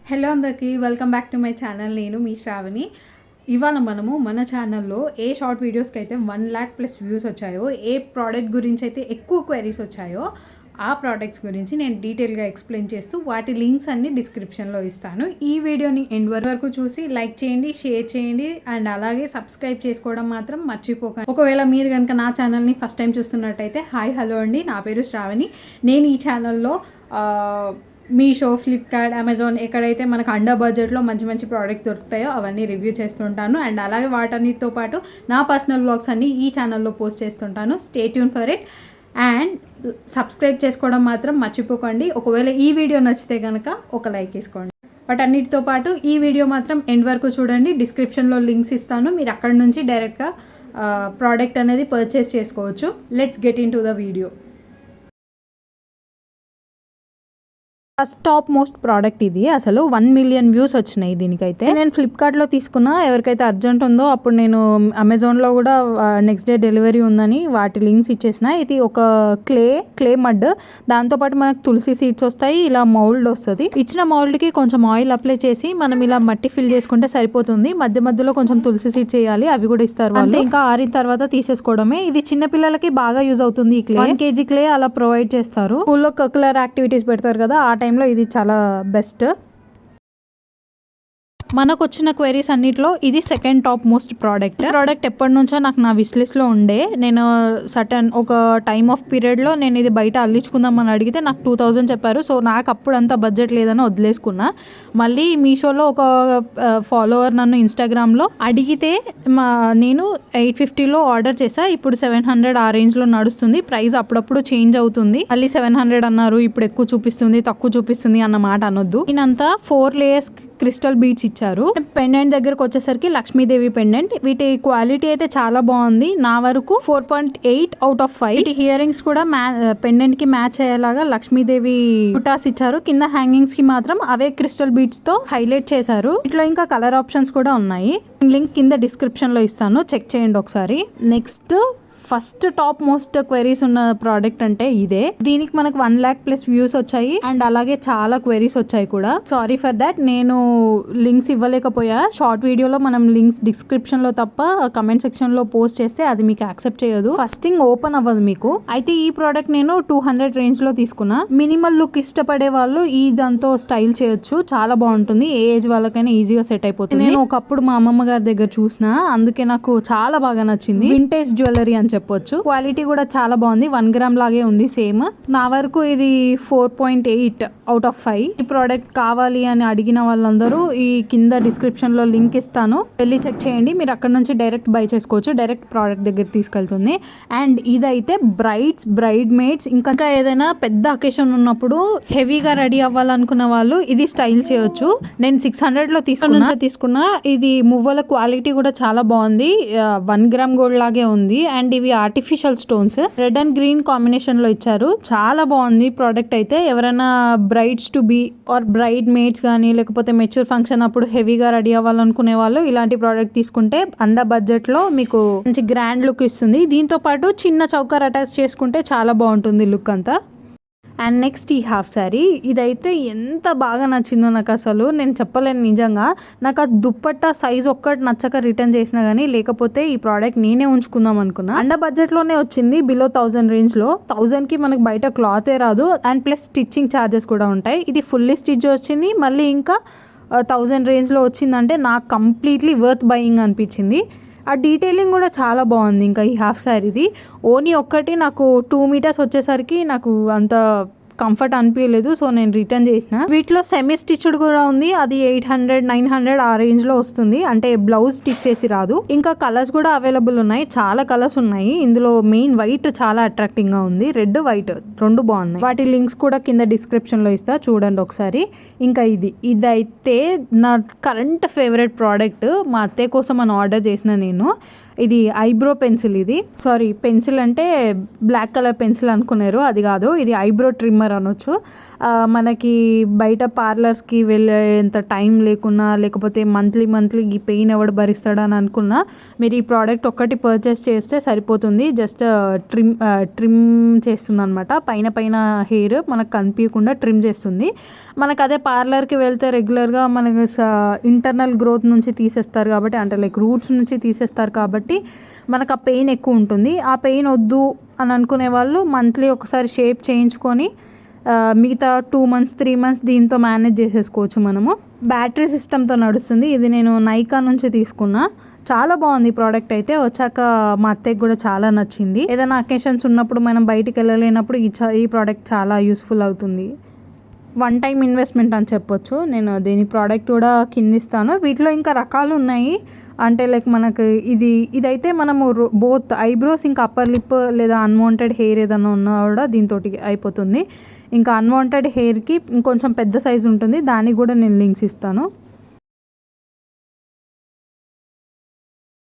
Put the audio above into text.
Hello అందరికీ welcome back to my channel. నేను మీ శ్రావణి. ఇవాళ మనము మన ఛానల్లో ఏ షార్ట్ వీడియోస్కి అయితే 1,00,000+ వ్యూస్ వచ్చాయో, ఏ ప్రోడక్ట్ గురించి అయితే ఎక్కువ క్వైరీస్ వచ్చాయో ఆ ప్రోడక్ట్స్ గురించి నేను డీటెయిల్గా ఎక్స్ప్లెయిన్ చేస్తూ వాటి లింక్స్ అన్ని డిస్క్రిప్షన్లో ఇస్తాను. ఈ వీడియోని ఎండ్ వరకు చూసి లైక్ చేయండి, షేర్ చేయండి అండ్ అలాగే సబ్స్క్రైబ్ చేసుకోవడం మాత్రం మర్చిపోకండి. ఒకవేళ మీరు కనుక నా ఛానల్ని ఫస్ట్ టైం చూస్తున్నట్టయితే హాయ్ హలో అండి, నా పేరు శ్రావణి. నేను ఈ ఛానల్లో మీషో, ఫ్లిప్కార్ట్, అమెజాన్ ఎక్కడైతే మనకు అండర్ బడ్జెట్లో మంచి మంచి ప్రోడక్ట్స్ దొరుకుతాయో అవన్నీ రివ్యూ చేస్తుంటాను. అండ్ అలాగే వాటన్నిటితో పాటు నా పర్సనల్ వ్లాగ్స్ అన్నీ ఈ ఛానల్లో పోస్ట్ చేస్తుంటాను. Stay tune for it and subscribe చేసుకోవడం మాత్రం మర్చిపోకండి. ఒకవేళ ఈ వీడియో నచ్చితే కనుక ఒక లైక్ వేసుకోండి. వాటన్నిటితో పాటు ఈ వీడియో మాత్రం ఎండ్ వరకు చూడండి. డిస్క్రిప్షన్లో లింక్స్ ఇస్తాను, మీరు అక్కడ నుంచి డైరెక్ట్గా ప్రోడక్ట్ అనేది పర్చేస్ చేసుకోవచ్చు. Let's get in to the video. First top most product ఇది. అసలు 1 మిలియన్ వ్యూస్ వచ్చినాయి దీనికైతే. నేను ఫ్లిప్కార్ట్లో తీసుకున్నా, ఎవరికైతే అర్జెంట్ ఉందో అప్పుడు నేను అమెజాన్లో కూడా నెక్స్ట్ డే డెలివరీ ఉందని వాటి లింక్స్ ఇచ్చేసిన. ఇది ఒక క్లే మడ్, దాంతోపాటు మనకు తులసి సీడ్స్ వస్తాయి, ఇలా మౌల్డ్ వస్తుంది. ఇచ్చిన మౌల్డ్కి కొంచెం ఆయిల్ అప్లై చేసి మనం ఇలా మట్టి ఫిల్ చేసుకుంటే సరిపోతుంది. మధ్య మధ్యలో కొంచెం తులసి సీడ్స్ వేయాలి, అవి కూడా ఇస్తారు వాళ్ళు. ఇంకా ఆరిన తర్వాత తీసేసుకోవడమే. ఇది చిన్న పిల్లలకి బాగా యూజ్ అవుతుంది. ఈ క్లే 1 kg క్లే అలా ప్రొవైడ్ చేస్తారు. స్కూల్లో కరిక్యులర్ యాక్టివిటీస్ పెడతారు కదా, ఆ టైంలో ఇది చాలా బెస్ట్. మనకు వచ్చిన క్వైరీస్ అన్నిట్లో ఇది సెకండ్ టాప్ మోస్ట్ ప్రోడక్ట్ ఎప్పటి నుంచో నాకు నా విష్ లిస్ట్లో ఉండే. నేను సటన్ ఒక టైమ్ ఆఫ్ పీరియడ్లో నేను ఇది బయట అల్లించుకుందామని అడిగితే నాకు 2000 చెప్పారు. సో నాకు అప్పుడు అంత బడ్జెట్ లేదని వదిలేసుకున్నా. మళ్ళీ మీషోలో ఒక ఫాలోవర్ నన్ను ఇన్స్టాగ్రామ్లో అడిగితే నేను 850లో ఆర్డర్ చేసా. ఇప్పుడు 700 ఆ రేంజ్లో నడుస్తుంది. ప్రైస్ అప్పుడప్పుడు చేంజ్ అవుతుంది. మళ్ళీ 700 అన్నారు, ఇప్పుడు ఎక్కువ చూపిస్తుంది, తక్కువ చూపిస్తుంది అన్న మాట అనొద్దు. నేనంతా 4 లేయర్స్ క్రిస్టల్ బీడ్స్ ఇచ్చారు. పెండెంట్ దగ్గరకు వచ్చేసరికి లక్ష్మీదేవి పెండెంట్. వీటి క్వాలిటీ అయితే చాలా బాగుంది. నా వరకు 4.8 out of 5. వీటి హియరింగ్స్ కూడా పెండెంట్ కి మ్యాచ్ అయ్యేలాగా లక్ష్మీదేవి బుటాస్ ఇచ్చారు. కింద హ్యాంగింగ్స్ కి మాత్రం అవే క్రిస్టల్ బీడ్స్ తో హైలైట్ చేశారు. వీటిలో ఇంకా కలర్ ఆప్షన్స్ కూడా ఉన్నాయి. లింక్ కింద డిస్క్రిప్షన్ లో ఇస్తాను, చెక్ చేయండి ఒకసారి. Next first top most queries ఉన్న ప్రోడక్ట్ అంటే ఇదే. దీనికి మనకు 1,00,000+ వ్యూస్ వచ్చాయి అండ్ అలాగే చాలా క్వైరీస్ వచ్చాయి కూడా. సారీ ఫర్ దాట్, నేను లింక్స్ ఇవ్వలేకపోయా. షార్ట్ వీడియోలో మనం లింక్స్ డిస్క్రిప్షన్ లో తప్ప కమెంట్ సెక్షన్ లో పోస్ట్ చేస్తే అది మీకు యాక్సెప్ట్ చేయదు, ఫస్ట్ థింగ్ ఓపెన్ అవ్వదు మీకు. అయితే ఈ ప్రోడక్ట్ నేను 200 రేంజ్ లో తీసుకున్నా. మినిమల్ లుక్ ఇష్టపడే వాళ్ళు ఈ దాంతో స్టైల్ చేయొచ్చు, చాలా బాగుంటుంది. ఏ ఏజ్ వాళ్ళకైనా ఈజీగా సెట్ అయిపోతుంది. నేను ఒకప్పుడు మా అమ్మమ్మ గారి దగ్గర చూసిన, అందుకే నాకు చాలా బాగా నచ్చింది. వింటేజ్ జ్యువెలరీ అని చెప్పొచ్చు. క్వాలిటీ కూడా చాలా బాగుంది, 1 గ్రామ్ లాగే ఉంది సేమ్. నా వరకు ఇది 4.8 out of 5. ఈ ప్రోడక్ట్ కావాలి అని అడిగిన వాళ్ళందరూ ఈ కింద డిస్క్రిప్షన్ లో లింక్ ఇస్తాను, వెళ్ళి చెక్ చేయండి. మీరు అక్కడ నుంచి డైరెక్ట్ బై చేసుకోవచ్చు, డైరెక్ట్ ప్రోడక్ట్ దగ్గర తీసుకెళ్తుంది. అండ్ ఇదైతే బ్రైడ్ మేడ్స్ ఇంకా ఏదైనా పెద్ద అకేషన్ ఉన్నప్పుడు హెవీగా రెడీ అవ్వాలనుకున్న వాళ్ళు ఇది స్టైల్ చేయొచ్చు. నేను 600లో తీసుకున్నా. ఇది మువ్వల క్వాలిటీ కూడా చాలా బాగుంది, 1 గ్రామ్ గోల్డ్ లాగే ఉంది. అండ్ ఇవి artificial stones red and green combination లో ఇచ్చారు. చాలా బాగుంది ప్రోడక్ట్ అయితే. ఎవరైనా brides to be or bride maids కానీ లేకపోతే మెచ్యూర్ ఫంక్షన్ అప్పుడు హెవీగా రెడీ అవ్వాలనుకునే వాళ్ళు ఇలాంటి ప్రోడక్ట్ తీసుకుంటే అండర్ బడ్జెట్ లో మీకు మంచి గ్రాండ్ లుక్ ఇస్తుంది. దీంతో పాటు చిన్న చౌకర్ అటాచ్ చేసుకుంటే చాలా బాగుంటుంది లుక్ అంతా. అండ్ నెక్స్ట్ ఈ హాఫ్ శారీ, ఇదైతే ఎంత బాగా నచ్చిందో నాకు, అసలు నేను చెప్పలేను నిజంగా. నాకు ఆ దుప్పట్టా సైజ్ ఒక్కటి నచ్చక రిటర్న్ చేసినా కానీ, లేకపోతే ఈ ప్రోడక్ట్ నేనే ఉంచుకుందాం అనుకున్నా. అండర్ బడ్జెట్లోనే వచ్చింది, బిలో 1000 రేంజ్లో. 1000కి మనకు బయట క్లాతే రాదు అండ్ ప్లస్ స్టిచ్చింగ్ ఛార్జెస్ కూడా ఉంటాయి. ఇది ఫుల్లీ స్టిచ్ వచ్చింది, మళ్ళీ ఇంకా 1000 రేంజ్లో వచ్చిందంటే నాకు కంప్లీట్లీ వర్త్ బయింగ్ అనిపించింది. ఆ డీటెయిలింగ్ కూడా చాలా బాగుంది. ఇంకా ఈ హాఫ్ శారీది ఓనీ ఒక్కటి నాకు 2 మీటర్స్ వచ్చేసరికి నాకు అంత కంఫర్ట్ అనిపించలేదు, సో నేను రిటర్న్ చేసిన. వీటిలో సెమీ స్టిచ్డ్ కూడా ఉంది, అది 800, 900 ఆ రేంజ్ లో వస్తుంది. అంటే బ్లౌజ్ స్టిచ్ చేసి రాదు. ఇంకా కలర్స్ కూడా అవైలబుల్ ఉన్నాయి, చాలా కలర్స్ ఉన్నాయి. ఇందులో మెయిన్ వైట్ చాలా అట్రాక్టింగ్ గా ఉంది, రెడ్ వైట్ రెండు బాగున్నాయి. వాటి లింక్స్ కూడా కింద డిస్క్రిప్షన్ లో ఇస్తా, చూడండి ఒకసారి. ఇంకా ఇదైతే నా కరెంట్ ఫేవరెట్ ప్రోడక్ట్. మా అత్తయ్య కోసం అని ఆర్డర్ చేసిన నేను. ఇది ఐబ్రో పెన్సిల్. ఇది సారీ, పెన్సిల్ అంటే బ్లాక్ కలర్ పెన్సిల్ అనుకున్నారు, అది కాదు. ఇది ఐబ్రో ట్రిమ్మర్ కస్టమర్ అనొచ్చు. మనకి బయట పార్లర్స్కి వెళ్ళేంత టైం లేకున్నా, లేకపోతే మంత్లీ ఈ పెయిన్ ఎవడు భరిస్తాడని అనుకున్నా మీరు ఈ ప్రోడక్ట్ ఒక్కటి పర్చేస్ చేస్తే సరిపోతుంది. జస్ట్ ట్రిమ్ చేస్తుంది అనమాట. పైన హెయిర్ మనకు కనిపించకుండా ట్రిమ్ చేస్తుంది. మనకు అదే పార్లర్కి వెళ్తే రెగ్యులర్గా మనకు ఇంటర్నల్ గ్రోత్ నుంచి తీసేస్తారు కాబట్టి, అంటే లైక్ రూట్స్ నుంచి తీసేస్తారు కాబట్టి మనకు ఆ పెయిన్ ఎక్కువ ఉంటుంది. ఆ పెయిన్ వద్దు అని అనుకునే వాళ్ళు మంత్లీ ఒకసారి షేప్ చేయించుకొని మిగతా 2 months 3 months దీంతో మేనేజ్ చేసేసుకోవచ్చు. మనము బ్యాటరీ సిస్టమ్తో నడుస్తుంది. ఇది నేను నైకా నుంచి తీసుకున్నా. చాలా బాగుంది ప్రోడక్ట్ అయితే. వచ్చాక మా అత్తయ్యకి కూడా చాలా నచ్చింది. ఏదైనా అకేషన్స్ ఉన్నప్పుడు మనం బయటికి వెళ్ళలేనప్పుడు ఈ ప్రోడక్ట్ చాలా యూస్ఫుల్ అవుతుంది. 1 time ఇన్వెస్ట్మెంట్ అని చెప్పొచ్చు. నేను దీని ప్రోడక్ట్ కూడా కిందిస్తాను. వీటిలో ఇంకా రకాలు ఉన్నాయి. అంటే లైక్ మనకు ఇదైతే మనము బోత్ ఐబ్రోస్ ఇంకా అప్పర్ లిప్ లేదా అన్వాంటెడ్ హెయిర్ ఏదైనా ఉన్నా కూడా దీంతో అయిపోతుంది. ఇంకా అన్వాంటెడ్ హెయిర్కి ఇంకొంచెం పెద్ద సైజు ఉంటుంది, దానికి కూడా నేను లింక్స్ ఇస్తాను.